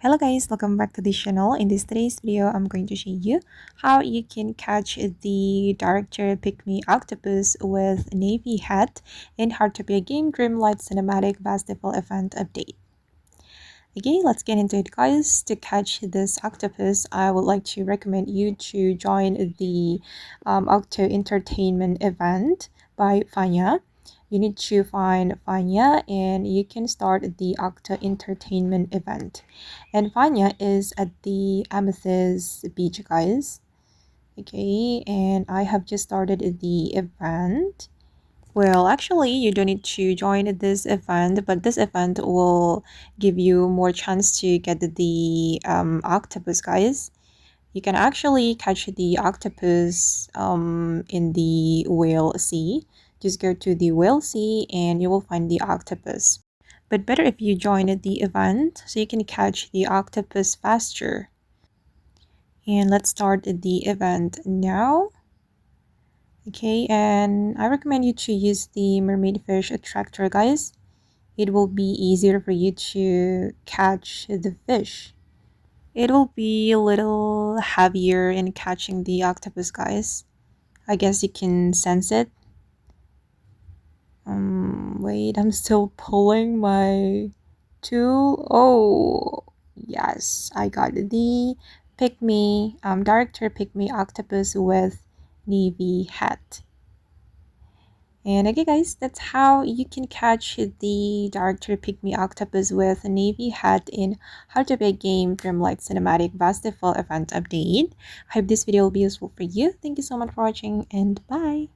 Hello guys, welcome back to the channel. In this today's video, I'm going to show you how you can catch the Director Pygmy Octopus with Navy hat in Heartopia game Dreamlight Cinematic Festival event update. Okay, let's get into it guys. To catch this octopus, I would like to recommend you to join the Octo Entertainment event by Fanya. You need to find Fanya and you can start the Octo Entertainment event. And Fanya is at the Amethyst Beach, guys. Okay, and I have just started the event. Well, actually, you don't need to join this event, but this event will give you more chance to get the octopus, guys. You can actually catch the octopus in the whale sea. Just go to the whale sea and you will find the octopus. But better if you join the event so you can catch the octopus faster. And let's start the event now. Okay, and I recommend you to use the mermaid fish attractor, guys. It will be easier for you to catch the fish. It will be a little heavier in catching the octopus, guys. I guess you can sense it. Wait, I'm still pulling my tool. Oh, yes, I got the Director Pygmy Octopus with navy hat. And okay guys, that's how you can catch the Director Pygmy Octopus with a navy hat in How to Play Game Dreamlight Cinematic Festival event update. I hope this video will be useful for you. Thank you so much for watching and bye!